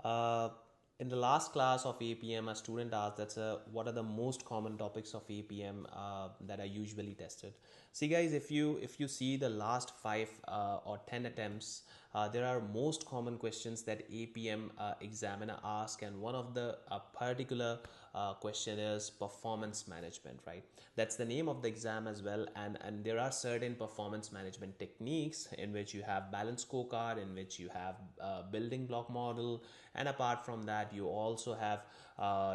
Uh, in the last class of APM, a student asked what are the most common topics of APM that are usually tested. See, guys, if you see the last 5 or 10 attempts, there are most common questions that APM examiner ask, and one of the particular question is performance management, right? That's the name of the exam as well, and there are certain performance management techniques in which you have balanced scorecard, in which you have building block model, and apart from that you also have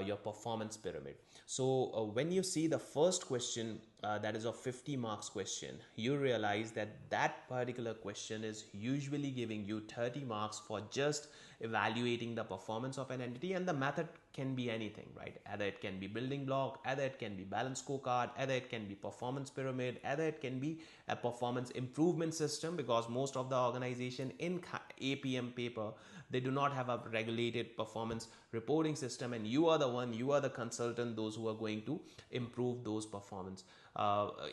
your performance pyramid. So when you see the first question, that is a 50 marks question, you realize that that particular question is usually giving you 30 marks for just evaluating the performance of an entity, and the method can be anything, right? Either it can be building block, either it can be balanced scorecard, either it can be performance pyramid, either it can be a performance improvement system, because most of the organization in APM paper, they do not have a regulated performance reporting system, and you are the consultant, those who are going to improve those performance,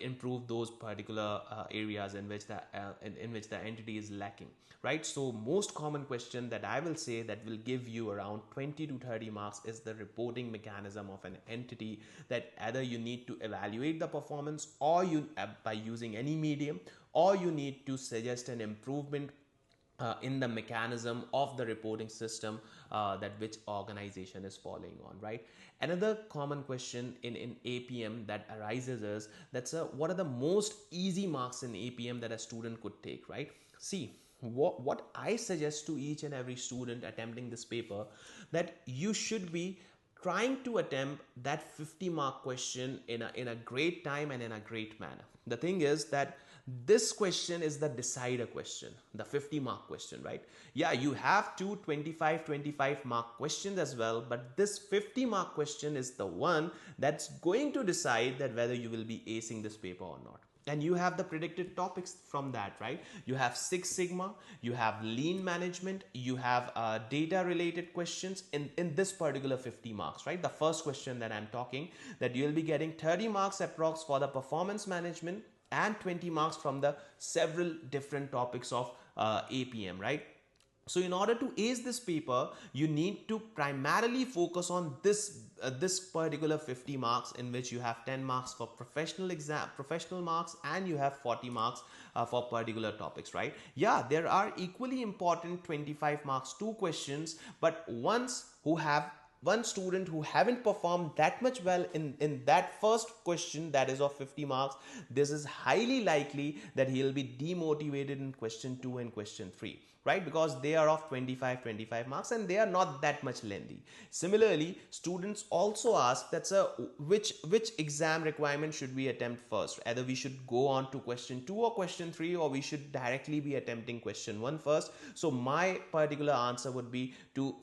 improve those particular areas in which the entity is lacking, right? So most common question that I will say that will give you around 20 to 30 marks is the reporting mechanism of an entity, that either you need to evaluate the performance, or you by using any medium, or you need to suggest an improvement in the mechanism of the reporting system that which organization is following on, right? Another common question in APM that arises is what are the most easy marks in APM that a student could take, right? See, what I suggest to each and every student attempting this paper, that you should be trying to attempt that 50 mark question in a great time and in a great manner. The thing is that this question is the decider question, the 50 mark question, right? Yeah, you have two 25 mark questions as well, but this 50 mark question is the one that's going to decide that whether you will be acing this paper or not. And you have the predicted topics from that, right? You have Six Sigma, you have lean management, you have data related questions in this particular 50 marks, right? The first question that I'm talking, that you'll be getting 30 marks approx for the performance management, and 20 marks from the several different topics of APM, right? So in order to ace this paper, you need to primarily focus on this particular 50 marks, in which you have 10 marks for professional marks, and you have 40 marks for particular topics, right? Yeah, there are equally important 25 marks, 2 questions, but one student who haven't performed that much well in that first question, that is of 50 marks, this is highly likely that he'll be demotivated in question 2 and question 3, right? Because they are of 25 marks, and they are not that much lengthy. Similarly, students also ask which exam requirement should we attempt first? Either we should go on to question 2 or question 3, or we should directly be attempting question 1 first. So my particular answer would be to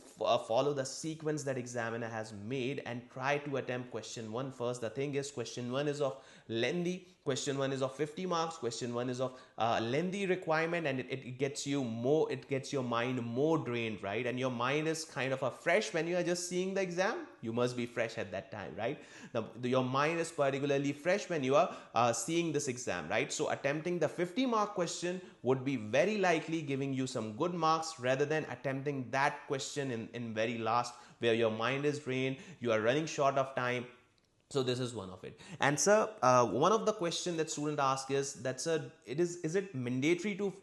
follow the sequence that examiner has made and try to attempt question 1 first. The thing is, question 1 is of lengthy, question 1 is of 50 marks, question 1 is of lengthy requirement, and it gets you more, it gets your mind more drained, right? And your mind is kind of a fresh when you are just seeing the exam. You must be fresh at that time, right? Your mind is particularly fresh when you are seeing this exam, right? So attempting the 50 mark question would be very likely giving you some good marks, rather than attempting that question in very last, where your mind is drained, you are running short of time. So this is one of it. And sir, one of the question that student ask is is it mandatory to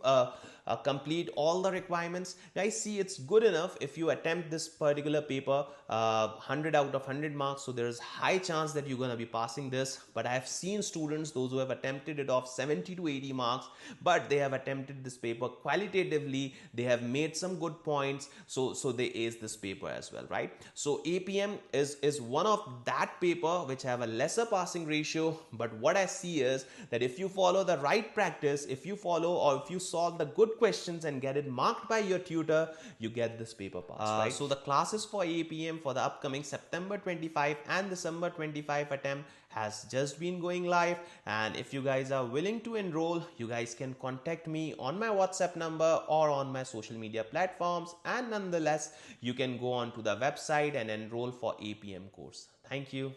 complete all the requirements? I see it's good enough if you attempt this particular paper 100 out of 100 marks, so there is high chance that you're going to be passing this. But I have seen students, those who have attempted it of 70 to 80 marks, but they have attempted this paper qualitatively, they have made some good points, so they ace this paper as well, right? So APM is one of that paper which have a lesser passing ratio, but what I see is that if you follow the right practice, if you follow or if you solve the good questions and get it marked by your tutor, you get this paper passed, right? So the classes for APM for the upcoming September 25 and December 25 attempt has just been going live, and if you guys are willing to enroll, you guys can contact me on my WhatsApp number or on my social media platforms, and nonetheless you can go on to the website and enroll for APM course. Thank you.